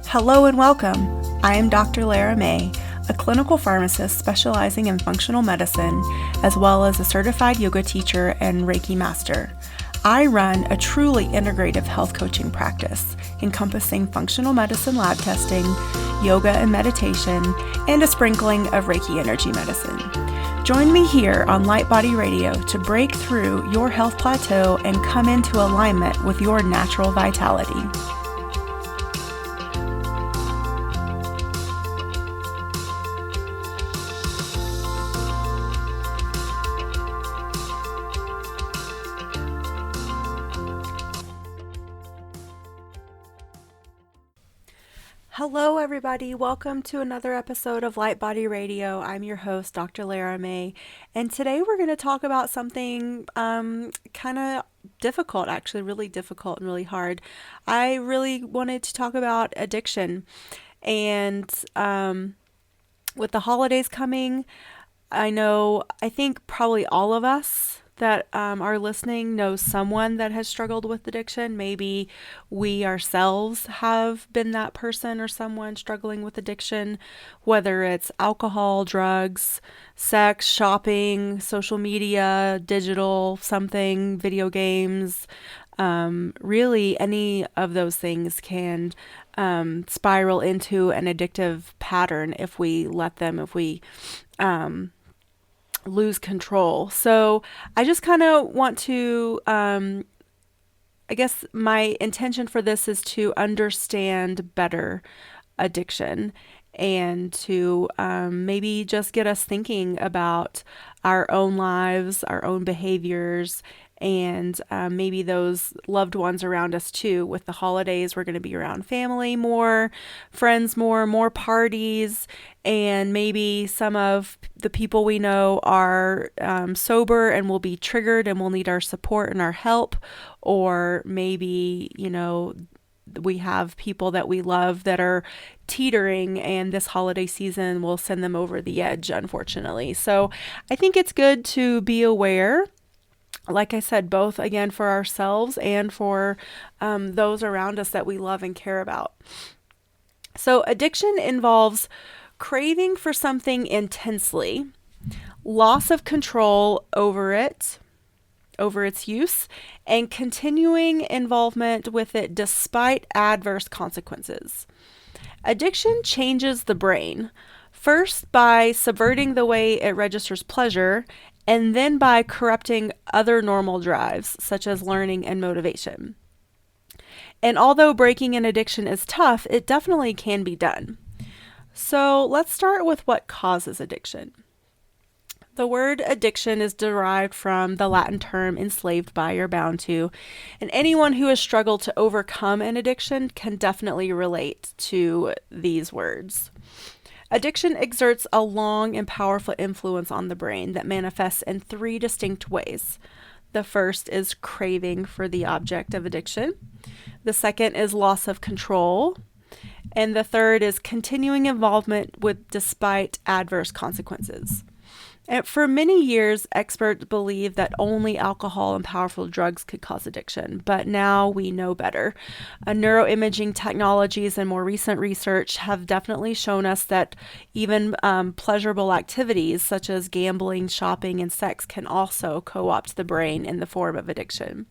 Hello and welcome. I am Dr. Lara, a clinical pharmacist specializing in functional medicine, as well as a certified yoga teacher and Reiki master. I run a truly integrative health coaching practice encompassing functional medicine lab testing, yoga and meditation, and a sprinkling of Reiki energy medicine. Join me here on Light Body Radio to break through your health plateau and come into alignment with your natural vitality. Hello everybody, welcome to another episode of Light Body Radio. I'm your host, Dr. Lara, and today we're going to talk about something kind of difficult, actually really difficult and really hard. I really wanted to talk about addiction, and with the holidays coming, I think probably all of us that are listening know someone that has struggled with addiction. Maybe we ourselves have been that person or someone struggling with addiction, whether it's alcohol, drugs, sex, shopping, social media, digital, something, video games. Really, any of those things can spiral into an addictive pattern if we let them, if we lose control. So I just kind of want to, I guess my intention for this is to understand better addiction and to maybe just get us thinking about our own lives, our own behaviors, and maybe those loved ones around us too. With the holidays, we're going to be around family more, friends more parties, and maybe some of the people we know are sober and will be triggered and will need our support and our help. Or maybe, we have people that we love that are teetering, and this holiday season will send them over the edge, unfortunately. So I think it's good to be aware, like I said, both again for ourselves and for those around us that we love and care about. So addiction involves craving for something intensely, loss of control over its use, and continuing involvement with it despite adverse consequences. Addiction changes the brain, first by subverting the way it registers pleasure, and then by corrupting other normal drives, such as learning and motivation. And although breaking an addiction is tough, it definitely can be done. So let's start with what causes addiction. The word addiction is derived from the Latin term enslaved by or bound to, and anyone who has struggled to overcome an addiction can definitely relate to these words. Addiction exerts a long and powerful influence on the brain that manifests in three distinct ways. The first is craving for the object of addiction. The second is loss of control. And the third is continuing involvement with despite adverse consequences. And for many years, experts believed that only alcohol and powerful drugs could cause addiction, but now we know better. Neuroimaging technologies and more recent research have definitely shown us that even pleasurable activities such as gambling, shopping, and sex can also co-opt the brain in the form of addiction.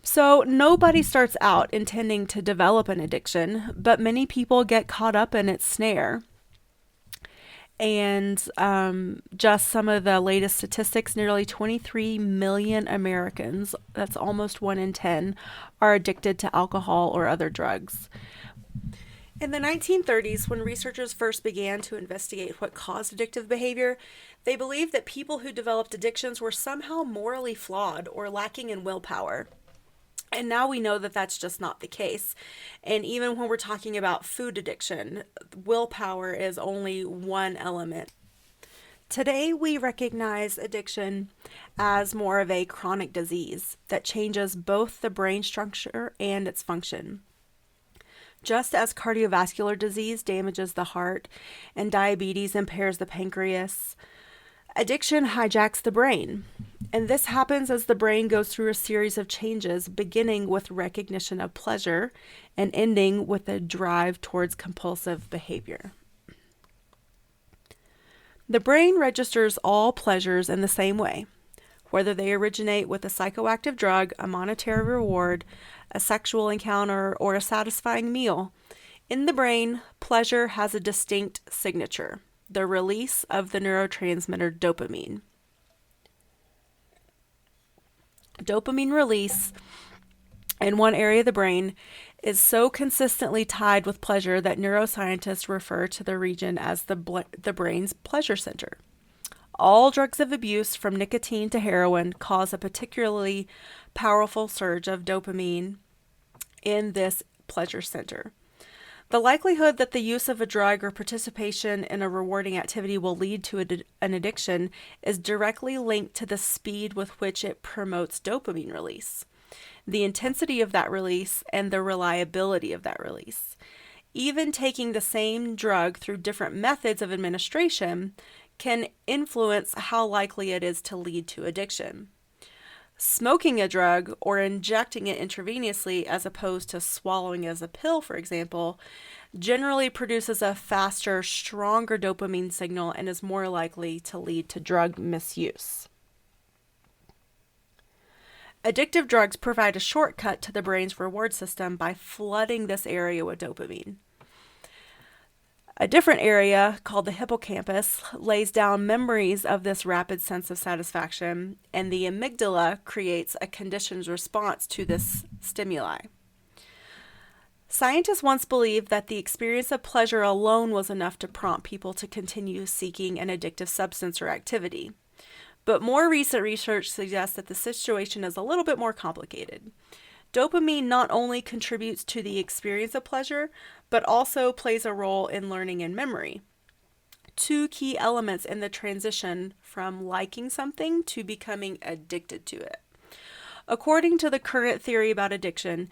So nobody starts out intending to develop an addiction, but many people get caught up in its snare. And just some of the latest statistics, nearly 23 million Americans, that's almost 1 in 10, are addicted to alcohol or other drugs. In the 1930s, when researchers first began to investigate what caused addictive behavior, they believed that people who developed addictions were somehow morally flawed or lacking in willpower. And now we know that that's just not the case. And even when we're talking about food addiction, willpower is only one element. Today, we recognize addiction as more of a chronic disease that changes both the brain structure and its function. Just as cardiovascular disease damages the heart and diabetes impairs the pancreas, addiction hijacks the brain. And this happens as the brain goes through a series of changes, beginning with recognition of pleasure and ending with a drive towards compulsive behavior. The brain registers all pleasures in the same way, whether they originate with a psychoactive drug, a monetary reward, a sexual encounter, or a satisfying meal. In the brain, pleasure has a distinct signature: the release of the neurotransmitter dopamine. Dopamine release in one area of the brain is so consistently tied with pleasure that neuroscientists refer to the region as the brain's pleasure center. All drugs of abuse, from nicotine to heroin, cause a particularly powerful surge of dopamine in this pleasure center. The likelihood that the use of a drug or participation in a rewarding activity will lead to an addiction is directly linked to the speed with which it promotes dopamine release, the intensity of that release, and the reliability of that release. Even taking the same drug through different methods of administration can influence how likely it is to lead to addiction. Smoking a drug or injecting it intravenously as opposed to swallowing as a pill, for example, generally produces a faster, stronger dopamine signal and is more likely to lead to drug misuse. Addictive drugs provide a shortcut to the brain's reward system by flooding this area with dopamine. A different area, called the hippocampus, lays down memories of this rapid sense of satisfaction, and the amygdala creates a conditioned response to this stimuli. Scientists once believed that the experience of pleasure alone was enough to prompt people to continue seeking an addictive substance or activity. But more recent research suggests that the situation is a little bit more complicated. Dopamine not only contributes to the experience of pleasure, but also plays a role in learning and memory. Two key elements in the transition from liking something to becoming addicted to it. According to the current theory about addiction,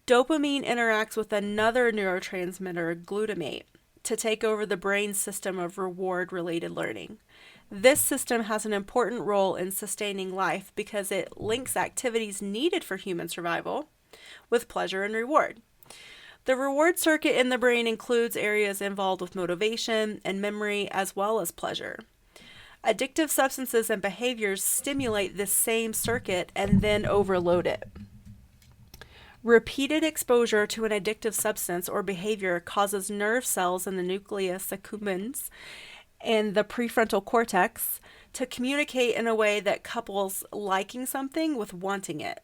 dopamine interacts with another neurotransmitter, glutamate, to take over the brain's system of reward-related learning. This system has an important role in sustaining life because it links activities needed for human survival with pleasure and reward. The reward circuit in the brain includes areas involved with motivation and memory as well as pleasure. Addictive substances and behaviors stimulate this same circuit and then overload it. Repeated exposure to an addictive substance or behavior causes nerve cells in the nucleus accumbens and the prefrontal cortex to communicate in a way that couples liking something with wanting it,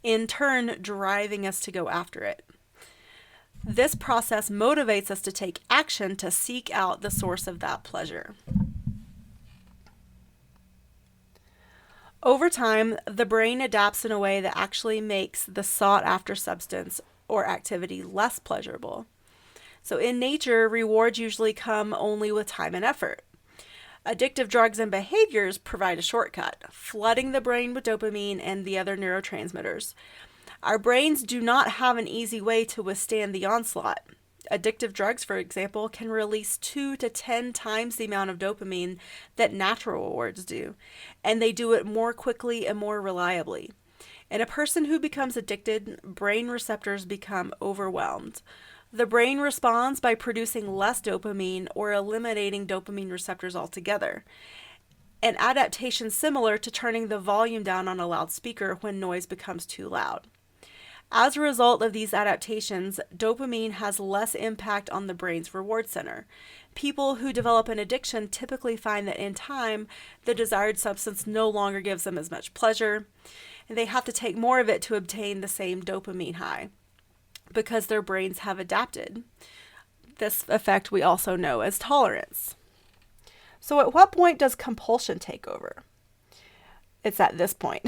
in turn driving us to go after it. This process motivates us to take action to seek out the source of that pleasure. Over time, the brain adapts in a way that actually makes the sought-after substance or activity less pleasurable. So in nature, rewards usually come only with time and effort. Addictive drugs and behaviors provide a shortcut, flooding the brain with dopamine and the other neurotransmitters. Our brains do not have an easy way to withstand the onslaught. Addictive drugs, for example, can release 2 to 10 times the amount of dopamine that natural rewards do, and they do it more quickly and more reliably. In a person who becomes addicted, brain receptors become overwhelmed. The brain responds by producing less dopamine or eliminating dopamine receptors altogether, an adaptation similar to turning the volume down on a loudspeaker when noise becomes too loud. As a result of these adaptations, dopamine has less impact on the brain's reward center. People who develop an addiction typically find that in time, the desired substance no longer gives them as much pleasure, and they have to take more of it to obtain the same dopamine high, because their brains have adapted. This effect we also know as tolerance. So at what point does compulsion take over? It's at this point.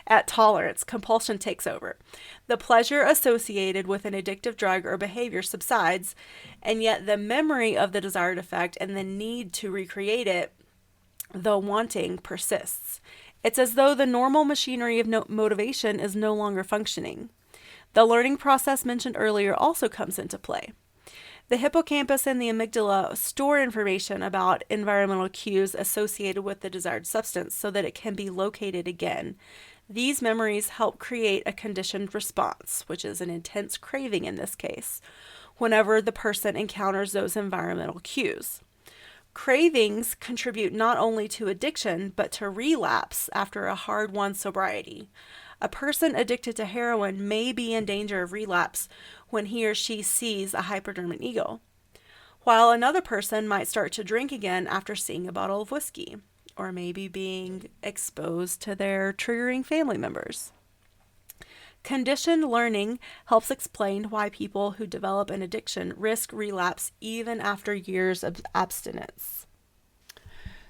At tolerance, compulsion takes over. The pleasure associated with an addictive drug or behavior subsides, and yet the memory of the desired effect and the need to recreate it, the wanting, persists. It's as though the normal machinery of motivation is no longer functioning. The learning process mentioned earlier also comes into play. The hippocampus and the amygdala store information about environmental cues associated with the desired substance so that it can be located again. These memories help create a conditioned response, which is an intense craving in this case, whenever the person encounters those environmental cues. Cravings contribute not only to addiction, but to relapse after a hard-won sobriety. A person addicted to heroin may be in danger of relapse when he or she sees a hypodermic needle, while another person might start to drink again after seeing a bottle of whiskey, or maybe being exposed to their triggering family members. Conditioned learning helps explain why people who develop an addiction risk relapse even after years of abstinence.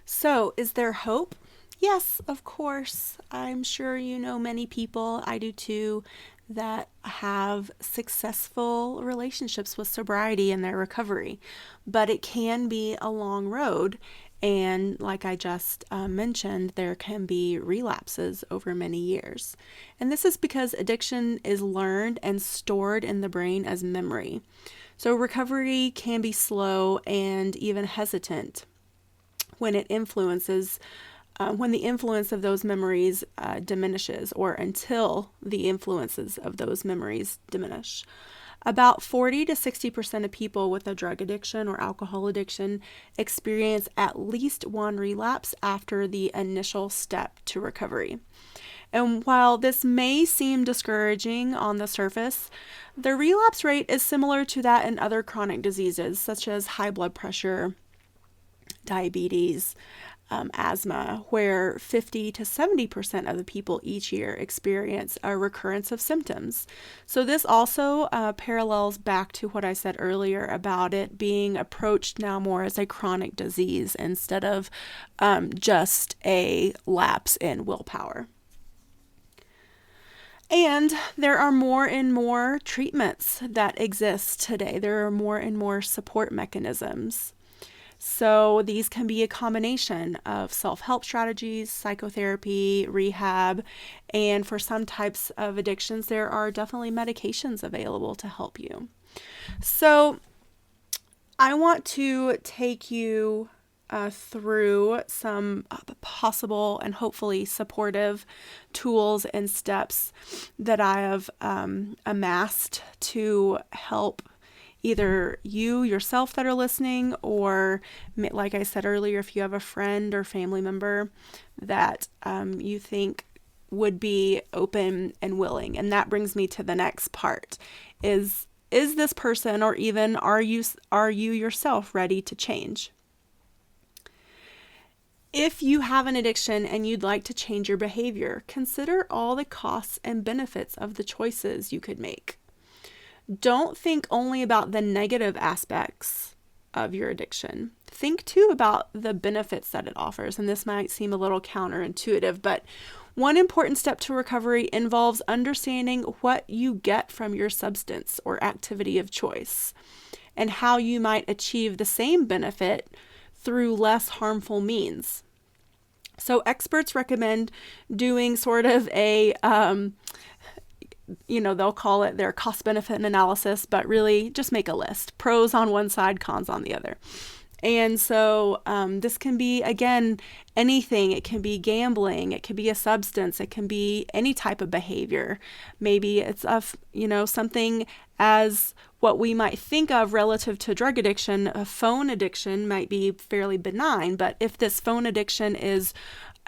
So, is there hope? Yes, of course. I'm sure you know many people, I do too, that have successful relationships with sobriety in their recovery. But it can be a long road. And like I just mentioned, there can be relapses over many years. And this is because addiction is learned and stored in the brain as memory. So recovery can be slow and even hesitant when it influences when the influence of those memories diminishes, or until the influences of those memories diminish. About 40 to 60% of people with a drug addiction or alcohol addiction experience at least one relapse after the initial step to recovery. And while this may seem discouraging on the surface, the relapse rate is similar to that in other chronic diseases such as high blood pressure, diabetes, asthma, where 50 to 70% of the people each year experience a recurrence of symptoms. So this also parallels back to what I said earlier about it being approached now more as a chronic disease instead of just a lapse in willpower. And there are more and more treatments that exist today. There are more and more support mechanisms. So these can be a combination of self-help strategies, psychotherapy, rehab, and for some types of addictions, there are definitely medications available to help you. So I want to take you through some possible and hopefully supportive tools and steps that I have amassed to help either you yourself that are listening, or like I said earlier, if you have a friend or family member that you think would be open and willing. And that brings me to the next part is this person, or even are you yourself ready to change? If you have an addiction and you'd like to change your behavior, consider all the costs and benefits of the choices you could make. Don't think only about the negative aspects of your addiction. Think too about the benefits that it offers. And this might seem a little counterintuitive, but one important step to recovery involves understanding what you get from your substance or activity of choice, and how you might achieve the same benefit through less harmful means. So experts recommend doing sort of a they'll call it their cost-benefit analysis, but really just make a list. Pros on one side, cons on the other. And so this can be, again, anything. It can be gambling. It can be a substance. It can be any type of behavior. Maybe it's something as what we might think of relative to drug addiction. A phone addiction might be fairly benign, but if this phone addiction is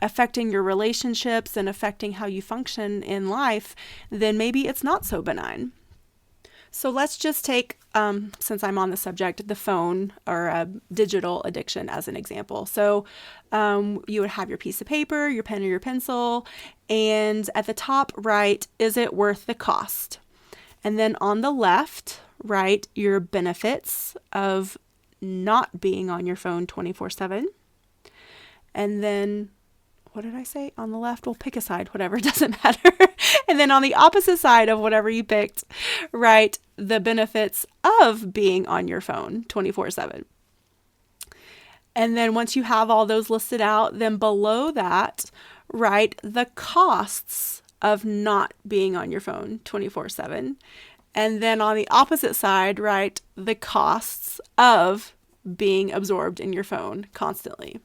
affecting your relationships and affecting how you function in life, then maybe it's not so benign. So let's just take, since I'm on the subject, the phone or a digital addiction as an example. So you would have your piece of paper, your pen or your pencil, and at the top right, is it worth the cost? And then on the left, write your benefits of not being on your phone 24/7. And then what did I say? On the left, we'll pick a side, whatever, doesn't matter. And then on the opposite side of whatever you picked, write the benefits of being on your phone 24/7. And then once you have all those listed out, then below that, write the costs of not being on your phone 24/7. And then on the opposite side, right, the costs of being absorbed in your phone constantly.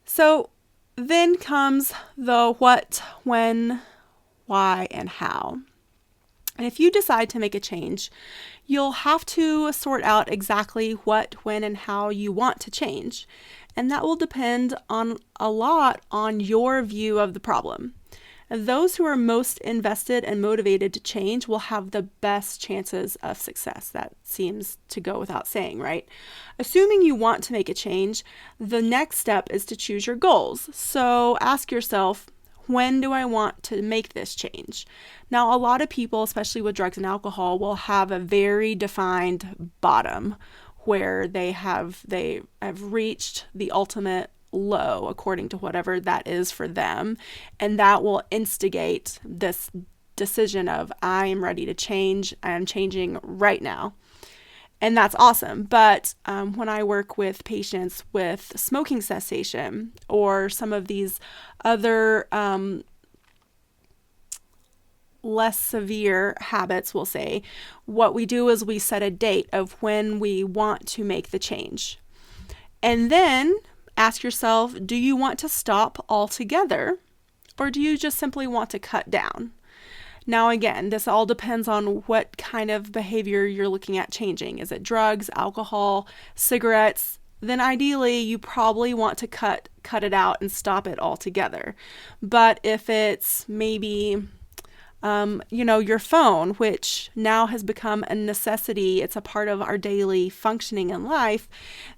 So then comes the what, when, why, and how. And if you decide to make a change, you'll have to sort out exactly what, when, and how you want to change. And that will depend on a lot on your view of the problem. And those who are most invested and motivated to change will have the best chances of success. That seems to go without saying, right? Assuming you want to make a change, the next step is to choose your goals. So ask yourself, when do I want to make this change? Now, a lot of people, especially with drugs and alcohol, will have a very defined bottom where they have reached the ultimate low according to whatever that is for them, and that will instigate this decision of I am ready to change. I am changing right now. And that's awesome. But when I work with patients with smoking cessation or some of these other less severe habits, we'll say, what we do is we set a date of when we want to make the change. And then ask yourself, do you want to stop altogether, or do you just simply want to cut down? Now, again, this all depends on what kind of behavior you're looking at changing. Is it drugs, alcohol, cigarettes? Then ideally, you probably want to cut it out and stop it altogether. But if it's maybe your phone, which now has become a necessity, it's a part of our daily functioning in life,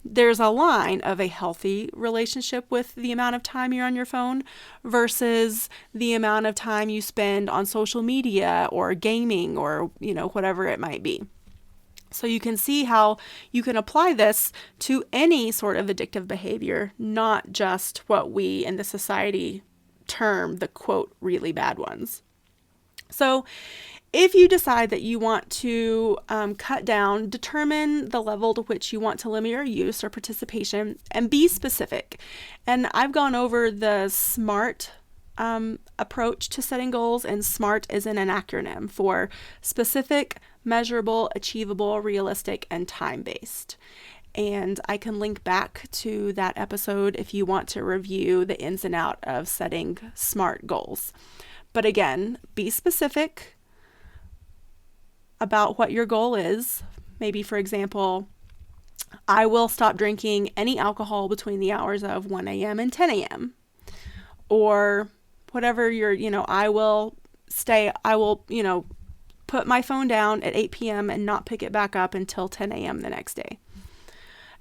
there's a line of a healthy relationship with the amount of time you're on your phone versus the amount of time you spend on social media or gaming or, whatever it might be. So you can see how you can apply this to any sort of addictive behavior, not just what we in the society term the quote really bad ones. So if you decide that you want to cut down, determine the level to which you want to limit your use or participation and be specific. And I've gone over the SMART approach to setting goals, and SMART is an acronym for specific, measurable, achievable, realistic, and time-based. And I can link back to that episode if you want to review the ins and outs of setting SMART goals. But again, be specific about what your goal is. Maybe, for example, I will stop drinking any alcohol between the hours of 1 a.m. and 10 a.m. Or whatever I will put my phone down at 8 p.m. and not pick it back up until 10 a.m. the next day.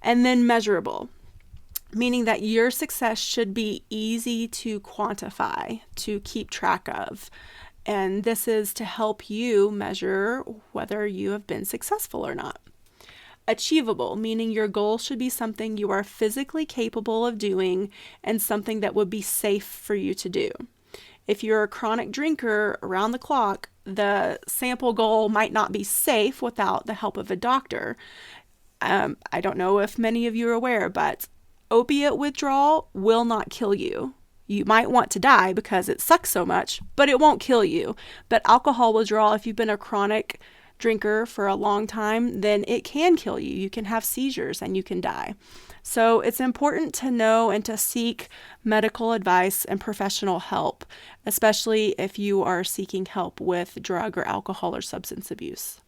And then measurable, meaning that your success should be easy to quantify, to keep track of. And this is to help you measure whether you have been successful or not. Achievable, meaning your goal should be something you are physically capable of doing and something that would be safe for you to do. If you're a chronic drinker around the clock, the sample goal might not be safe without the help of a doctor. I don't know if many of you are aware, but opiate withdrawal will not kill you. You might want to die because it sucks so much, but it won't kill you. But alcohol withdrawal, if you've been a chronic drinker for a long time, then it can kill you. You can have seizures and you can die. So it's important to know and to seek medical advice and professional help, especially if you are seeking help with drug or alcohol or substance abuse.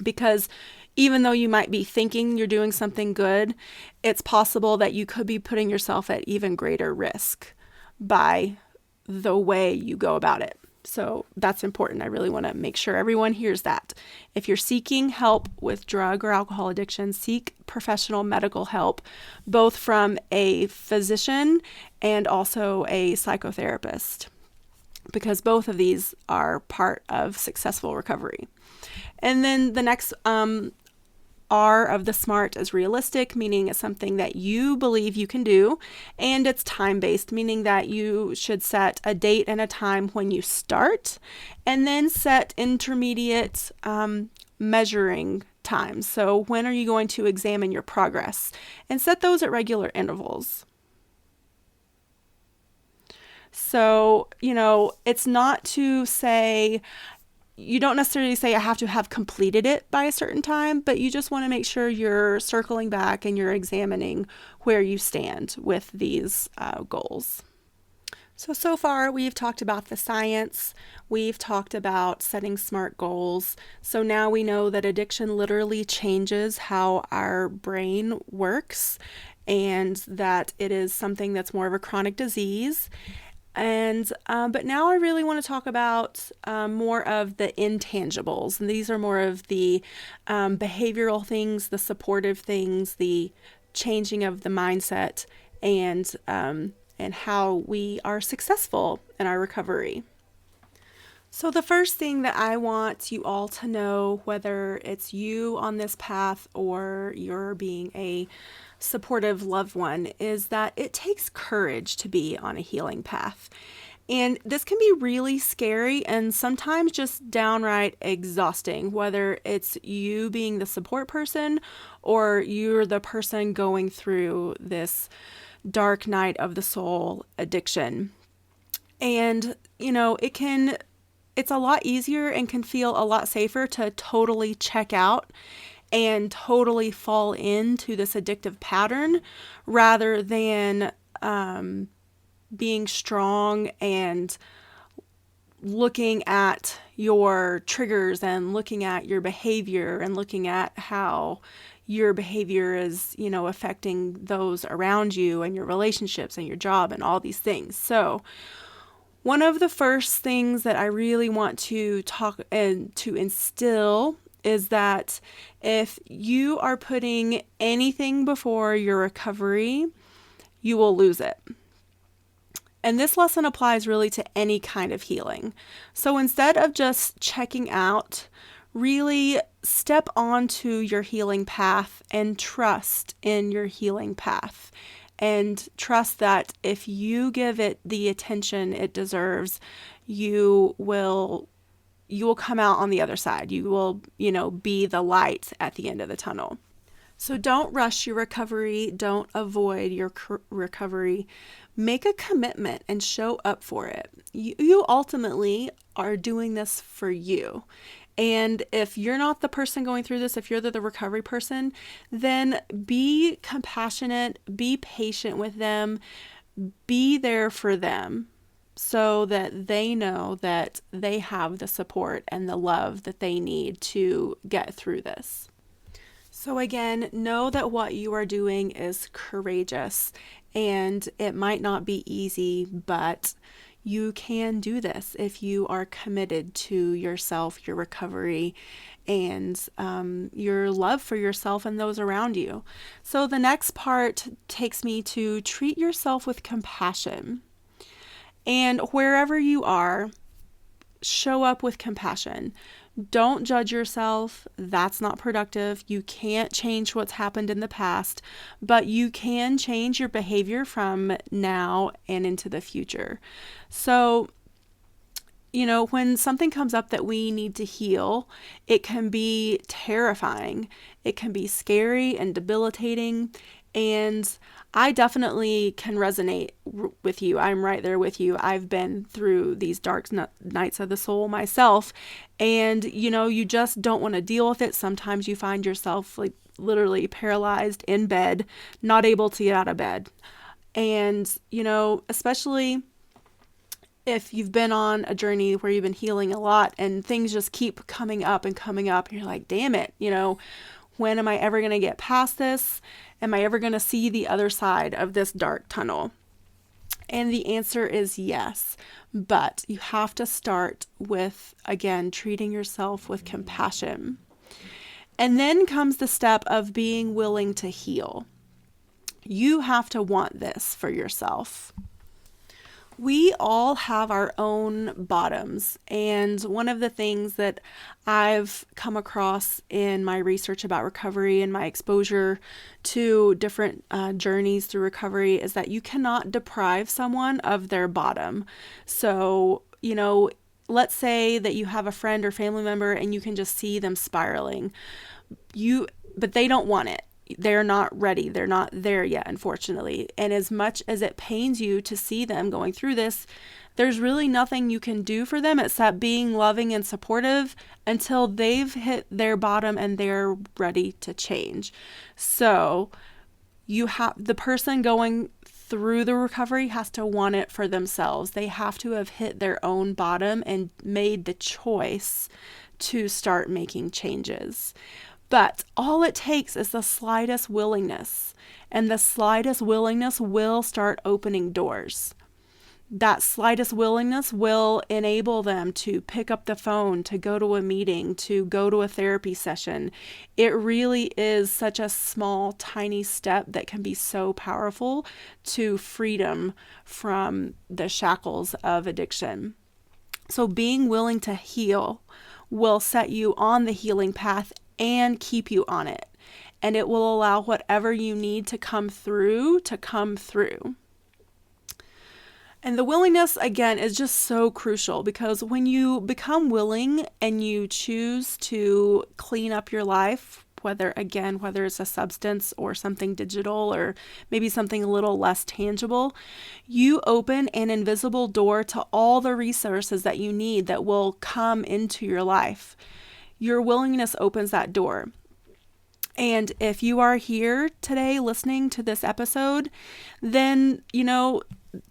Because even though you might be thinking you're doing something good, it's possible that you could be putting yourself at even greater risk by the way you go about it. So that's important. I really want to make sure everyone hears that. If you're seeking help with drug or alcohol addiction, seek professional medical help, both from a physician and also a psychotherapist, because both of these are part of successful recovery. And then the next R of the SMART is realistic, meaning it's something that you believe you can do, and it's time-based, meaning that you should set a date and a time when you start, and then set intermediate measuring times. So when are you going to examine your progress? And set those at regular intervals. So, it's not to say, you don't necessarily say I have to have completed it by a certain time, but you just want to make sure you're circling back and you're examining where you stand with these goals. So far we've talked about the science, we've talked about setting smart goals. So now we know that addiction literally changes how our brain works and that it is something that's more of a chronic disease. And but now I really want to talk about more of the intangibles, and these are more of the behavioral things, the supportive things, the changing of the mindset, and how we are successful in our recovery. So the first thing that I want you all to know, whether it's you on this path or you're being a supportive loved one, is that it takes courage to be on a healing path. And this can be really scary and sometimes just downright exhausting, whether it's you being the support person or you're the person going through this dark night of the soul addiction. And, it's a lot easier and can feel a lot safer to totally check out and totally fall into this addictive pattern rather than being strong and looking at your triggers and looking at your behavior and looking at how your behavior is, affecting those around you and your relationships and your job and all these things. So one of the first things that I really want to talk and to instill is that if you are putting anything before your recovery, you will lose it. And this lesson applies really to any kind of healing. So instead of just checking out, really step onto your healing path and trust in your healing path. And trust that if you give it the attention it deserves, you will come out on the other side. You will, be the light at the end of the tunnel. So don't rush your recovery. Don't avoid your recovery. Make a commitment and show up for it. You ultimately are doing this for you. And if you're not the person going through this, if you're the recovery person, then be compassionate, be patient with them, be there for them so that they know that they have the support and the love that they need to get through this. So again, know that what you are doing is courageous and it might not be easy, but you can do this if you are committed to yourself, your recovery, and your love for yourself and those around you. So the next part takes me to treat yourself with compassion. And wherever you are, show up with compassion. Don't judge yourself. That's not productive. You can't change what's happened in the past, but you can change your behavior from now and into the future. So, when something comes up that we need to heal, it can be terrifying. It can be scary and debilitating. And I definitely can resonate with you. I'm right there with you. I've been through these dark nights of the soul myself. And, you just don't want to deal with it. Sometimes you find yourself like literally paralyzed in bed, not able to get out of bed. And, especially if you've been on a journey where you've been healing a lot and things just keep coming up and you're like, damn it, when am I ever going to get past this? Am I ever going to see the other side of this dark tunnel? And the answer is yes. But you have to start with, again, treating yourself with compassion. And then comes the step of being willing to heal. You have to want this for yourself. We all have our own bottoms, and one of the things that I've come across in my research about recovery and my exposure to different journeys through recovery is that you cannot deprive someone of their bottom. So, let's say that you have a friend or family member and you can just see them spiraling, but they don't want it. They're not ready. They're not there yet, unfortunately. And as much as it pains you to see them going through this, There's really nothing you can do for them except being loving and supportive until they've hit their bottom and they're ready to change. So the person going through the recovery has to want it for themselves. They have to have hit their own bottom and made the choice to start making changes. But all it takes is the slightest willingness, and the slightest willingness will start opening doors. That slightest willingness will enable them to pick up the phone, to go to a meeting, to go to a therapy session. It really is such a small, tiny step that can be so powerful to freedom from the shackles of addiction. So being willing to heal will set you on the healing path and keep you on it. And it will allow whatever you need to come through to come through. And the willingness, again, is just so crucial, because when you become willing and you choose to clean up your life, whether it's a substance or something digital or maybe something a little less tangible, you open an invisible door to all the resources that you need that will come into your life. Your willingness opens that door. And if you are here today listening to this episode, then,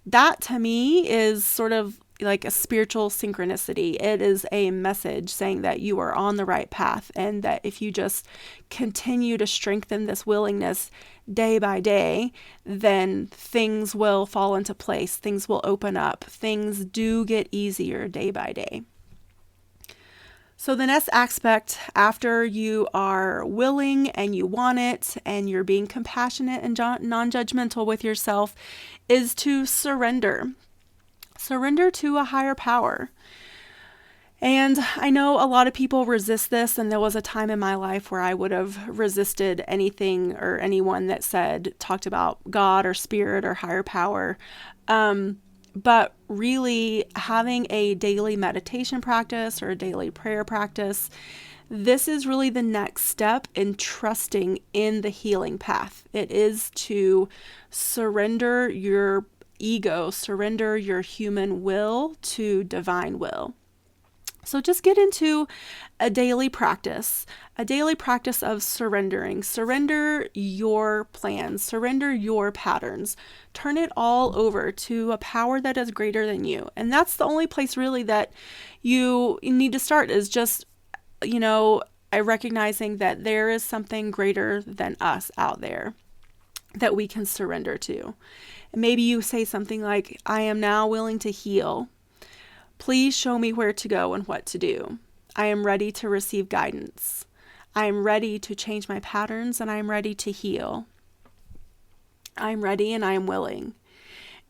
that to me is sort of like a spiritual synchronicity. It is a message saying that you are on the right path, and that if you just continue to strengthen this willingness day by day, then things will fall into place. Things will open up. Things do get easier day by day. So the next aspect, after you are willing and you want it and you're being compassionate and non-judgmental with yourself, is to surrender. Surrender to a higher power. And I know a lot of people resist this, and there was a time in my life where I would have resisted anything or anyone that talked about God or spirit or higher power. But really, having a daily meditation practice or a daily prayer practice, this is really the next step in trusting in the healing path. It is to surrender your ego, surrender your human will to divine will. So just get into a daily practice of surrendering. Surrender your plans, surrender your patterns, turn it all over to a power that is greater than you. And that's the only place really that you need to start, is just, recognizing that there is something greater than us out there that we can surrender to. And maybe you say something like, I am now willing to heal. Please show me where to go and what to do. I am ready to receive guidance. I am ready to change my patterns, and I am ready to heal. I am ready and I am willing.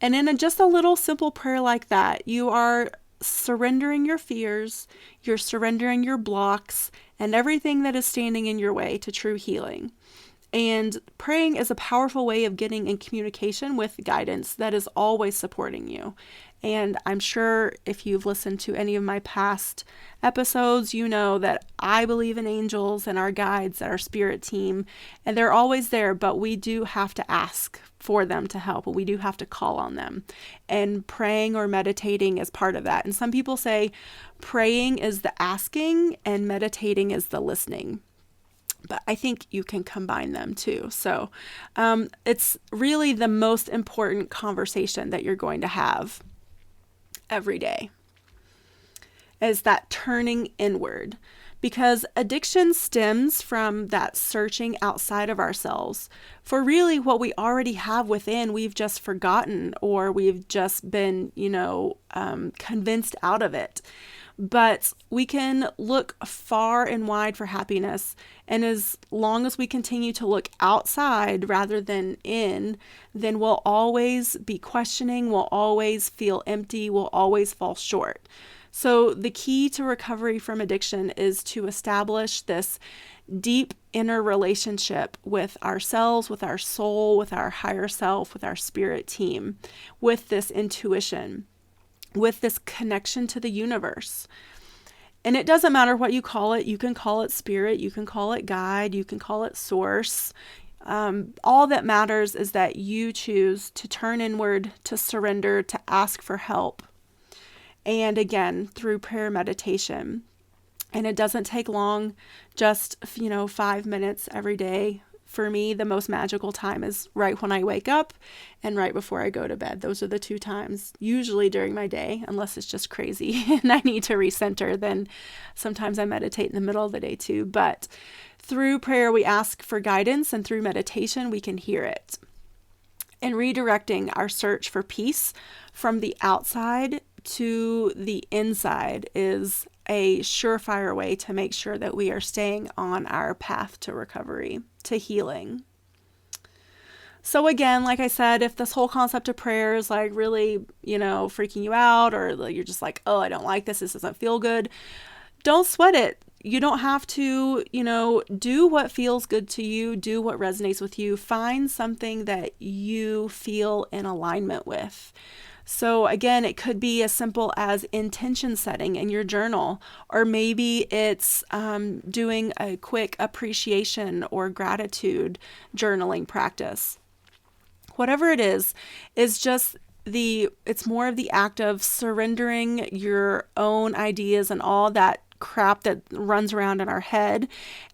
And in just a little simple prayer like that, you are surrendering your fears, you're surrendering your blocks, and everything that is standing in your way to true healing. And praying is a powerful way of getting in communication with guidance that is always supporting you. And I'm sure if you've listened to any of my past episodes, you know that I believe in angels and our guides, our spirit team, and they're always there, but we do have to ask for them to help. We do have to call on them. And praying or meditating is part of that. And some people say praying is the asking and meditating is the listening. But I think you can combine them too. So it's really the most important conversation that you're going to have every day, is that turning inward. Because addiction stems from that searching outside of ourselves for really what we already have within. We've just forgotten, or we've just been, convinced out of it. But we can look far and wide for happiness. And as long as we continue to look outside rather than in, then we'll always be questioning, we'll always feel empty, we'll always fall short. So the key to recovery from addiction is to establish this deep inner relationship with ourselves, with our soul, with our higher self, with our spirit team, with this intuition, with this connection to the universe. And it doesn't matter what you call it. You can call it spirit, you can call it guide, you can call it source. All that matters is that you choose to turn inward, to surrender, to ask for help. and again, through prayer meditation. And it doesn't take long, just, 5 minutes every day. For me, the most magical time is right when I wake up and right before I go to bed. Those are the two times, usually during my day, unless it's just crazy and I need to recenter. Then sometimes I meditate in the middle of the day too. But through prayer, we ask for guidance, and through meditation, we can hear it. And redirecting our search for peace from the outside to the inside is a surefire way to make sure that we are staying on our path to recovery, to healing. So again, like I said, if this whole concept of prayer is like really, freaking you out, or you're just like, oh, I don't like this doesn't feel good, don't sweat it. You don't have to, do what feels good to you, do what resonates with you. Find something that you feel in alignment with. So again, it could be as simple as intention setting in your journal, or maybe it's doing a quick appreciation or gratitude journaling practice. Whatever it is just it's more of the act of surrendering your own ideas and all that crap that runs around in our head,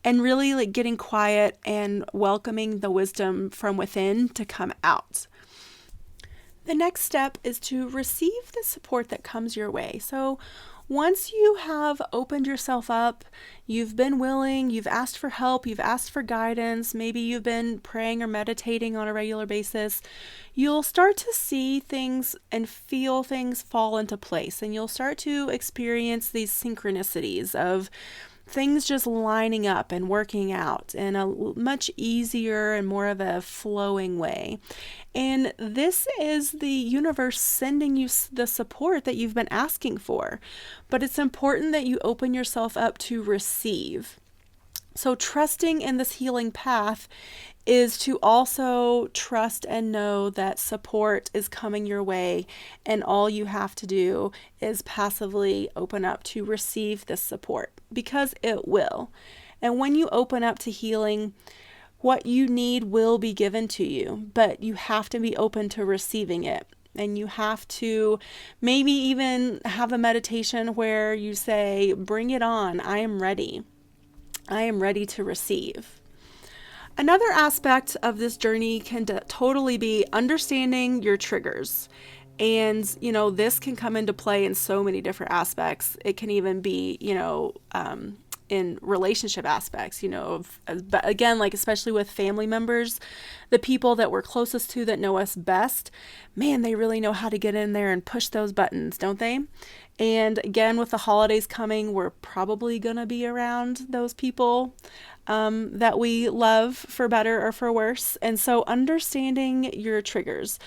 and really like getting quiet and welcoming the wisdom from within to come out. The next step is to receive the support that comes your way. So once you have opened yourself up, you've been willing, you've asked for help, you've asked for guidance, maybe you've been praying or meditating on a regular basis, you'll start to see things and feel things fall into place. And you'll start to experience these synchronicities of things just lining up and working out in a much easier and more of a flowing way. And this is the universe sending you the support that you've been asking for. But it's important that you open yourself up to receive. So trusting in this healing path is to also trust and know that support is coming your way, and all you have to do is passively open up to receive this support, because it will. And when you open up to healing, what you need will be given to you, but you have to be open to receiving it. And you have to maybe even have a meditation where you say, bring it on, I am ready. I am ready to receive. Another aspect of this journey can totally be understanding your triggers. And, this can come into play in so many different aspects. It can even be, in relationship aspects, but again, like especially with family members, the people that we're closest to that know us best, man, they really know how to get in there and push those buttons, don't they? And again, with the holidays coming, we're probably going to be around those people that we love, for better or for worse. And so understanding your triggers,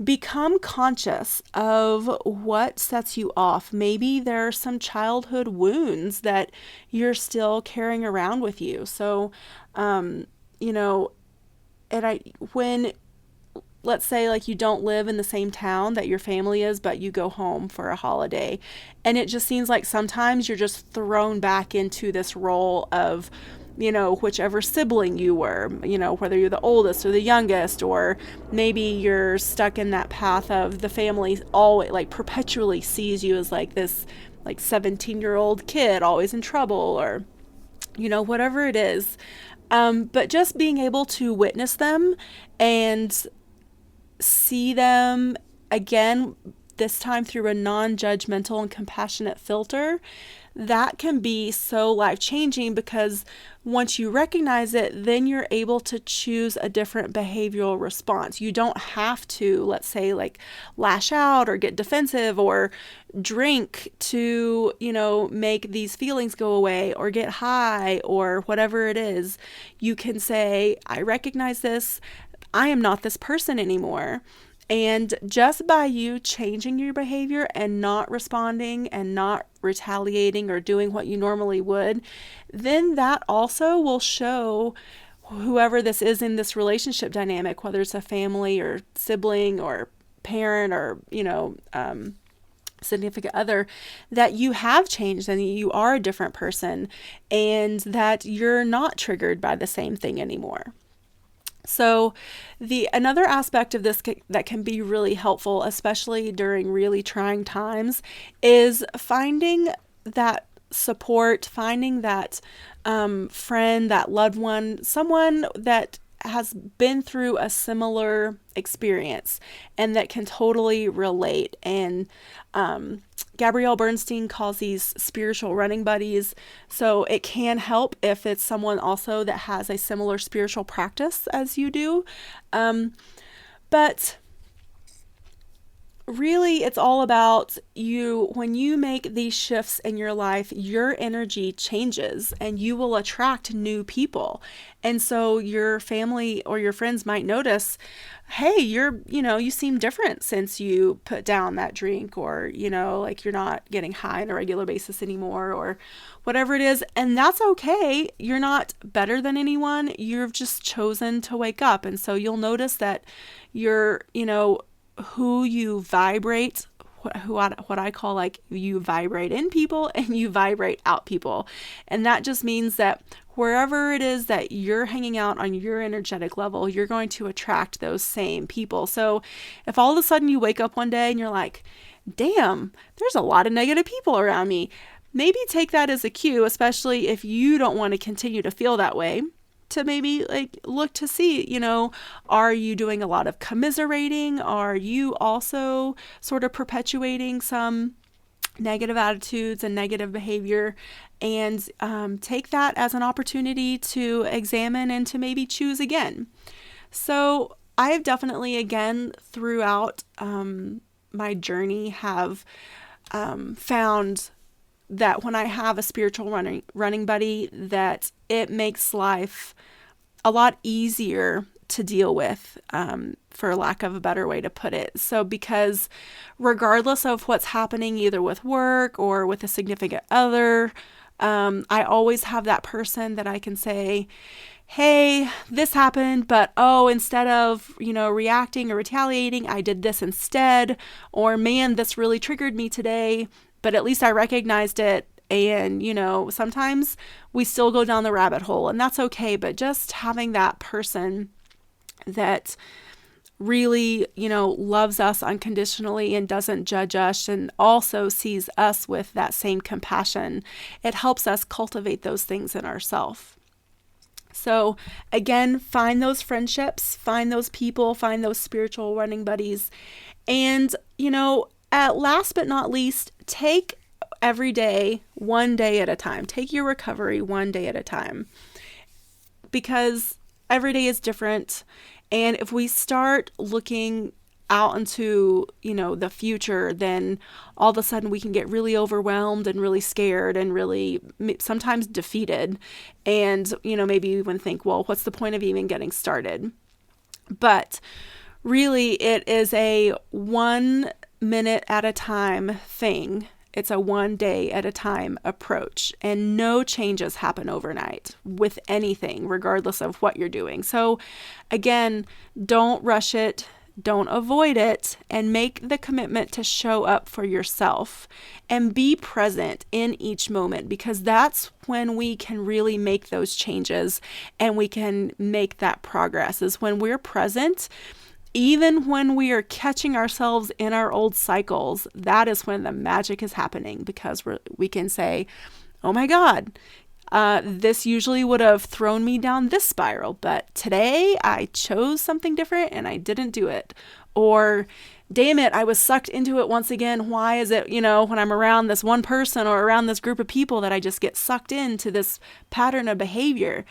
become conscious of what sets you off. Maybe there are some childhood wounds that you're still carrying around with you. So, when, let's say like you don't live in the same town that your family is, but you go home for a holiday, and it just seems like sometimes you're just thrown back into this role of, whichever sibling you were, whether you're the oldest or the youngest, or maybe you're stuck in that path of the family always like perpetually sees you as like this like 17-year-old kid always in trouble, or, whatever it is. But just being able to witness them and see them again, this time through a non-judgmental and compassionate filter, that can be so life-changing, because once you recognize it, then you're able to choose a different behavioral response. You don't have to, let's say, like lash out or get defensive or drink to, make these feelings go away, or get high, or whatever it is. You can say, I recognize this. I am not this person anymore. And just by you changing your behavior and not responding and not retaliating or doing what you normally would, then that also will show whoever this is in this relationship dynamic, whether it's a family or sibling or parent or, significant other, that you have changed and you are a different person, and that you're not triggered by the same thing anymore. So, the another aspect of this that can be really helpful, especially during really trying times, is finding that support, finding that friend, that loved one, someone that has been through a similar experience and that can totally relate. And Gabrielle Bernstein calls these spiritual running buddies. So it can help if it's someone also that has a similar spiritual practice as you do. But really, it's all about you. When you make these shifts in your life, your energy changes and you will attract new people. And so your family or your friends might notice, hey, you seem different since you put down that drink, or, like you're not getting high on a regular basis anymore, or whatever it is. And that's okay. You're not better than anyone. You've just chosen to wake up. And so you'll notice that you're, who you vibrate, what I call, like, you vibrate in people and you vibrate out people. And that just means that wherever it is that you're hanging out on your energetic level, you're going to attract those same people. So if all of a sudden you wake up one day and you're like, damn, there's a lot of negative people around me, maybe take that as a cue, especially if you don't want to continue to feel that way, to maybe like look to see, are you doing a lot of commiserating? Are you also sort of perpetuating some negative attitudes and negative behavior? And take that as an opportunity to examine and to maybe choose again. So I have definitely, again, throughout my journey, have found that when I have a spiritual running buddy, that it makes life a lot easier to deal with, for lack of a better way to put it. So because regardless of what's happening, either with work or with a significant other, I always have that person that I can say, hey, this happened, but instead of, reacting or retaliating, I did this instead. Or, man, this really triggered me today, but at least I recognized it. And, sometimes we still go down the rabbit hole, and that's okay. But just having that person that really, loves us unconditionally and doesn't judge us, and also sees us with that same compassion, it helps us cultivate those things in ourselves. So again, find those friendships, find those people, find those spiritual running buddies. And, at last but not least, take every day, one day at a time. Take your recovery one day at a time, because every day is different. And if we start looking out into, the future, then all of a sudden we can get really overwhelmed and really scared and really sometimes defeated. And, maybe even think, well, what's the point of even getting started? But really, it is a 1 minute at a time thing. It's a 1 day at a time approach, and no changes happen overnight with anything, regardless of what you're doing. So again, don't rush it. Don't avoid it, and make the commitment to show up for yourself and be present in each moment, because that's when we can really make those changes and we can make that progress, is when we're present. Even when we are catching ourselves in our old cycles, that is when the magic is happening, because we can say, oh my God, this usually would have thrown me down this spiral, but today I chose something different and I didn't do it. Or, damn it, I was sucked into it once again. Why is it, when I'm around this one person or around this group of people, that I just get sucked into this pattern of behavior?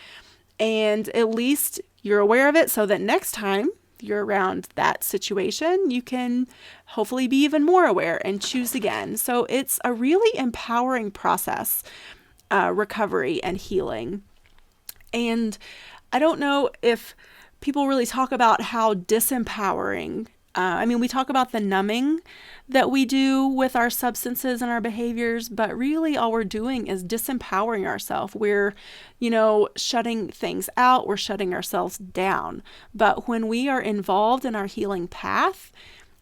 And at least you're aware of it, so that next time you're around that situation, you can hopefully be even more aware and choose again. So it's a really empowering process. Recovery and healing. And I don't know if people really talk about how disempowering. We talk about the numbing that we do with our substances and our behaviors, but really all we're doing is disempowering ourselves. We're, shutting things out. We're shutting ourselves down. But when we are involved in our healing path,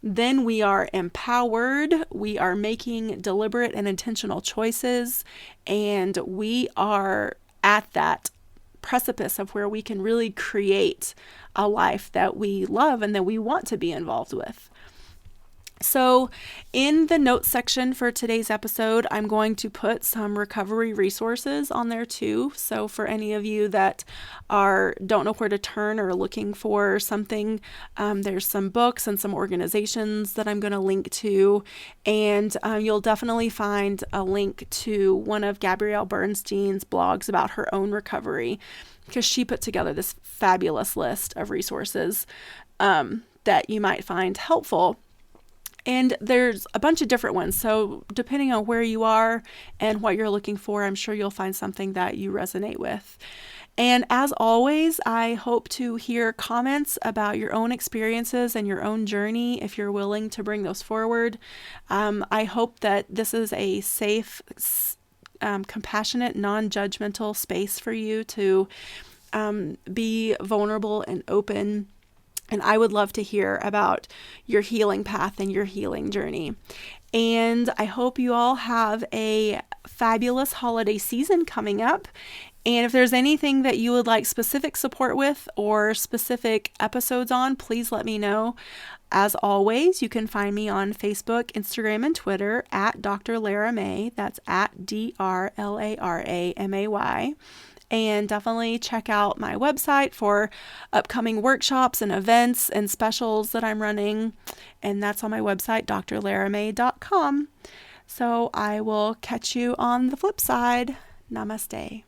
then we are empowered, we are making deliberate and intentional choices, and we are at that precipice of where we can really create a life that we love and that we want to be involved with. So in the notes section for today's episode, I'm going to put some recovery resources on there too. So for any of you that don't know where to turn or looking for something, there's some books and some organizations that I'm going to link to. And you'll definitely find a link to one of Gabrielle Bernstein's blogs about her own recovery, because she put together this fabulous list of resources that you might find helpful. And there's a bunch of different ones. So depending on where you are and what you're looking for, I'm sure you'll find something that you resonate with. And as always, I hope to hear comments about your own experiences and your own journey if you're willing to bring those forward. I hope that this is a safe, compassionate, non-judgmental space for you to be vulnerable and open. And I would love to hear about your healing path and your healing journey. And I hope you all have a fabulous holiday season coming up. And if there's anything that you would like specific support with or specific episodes on, please let me know. As always, you can find me on Facebook, Instagram, and Twitter at Dr. Lara May. That's at DrLaramay. And definitely check out my website for upcoming workshops and events and specials that I'm running. And that's on my website, drlaramay.com. So I will catch you on the flip side. Namaste.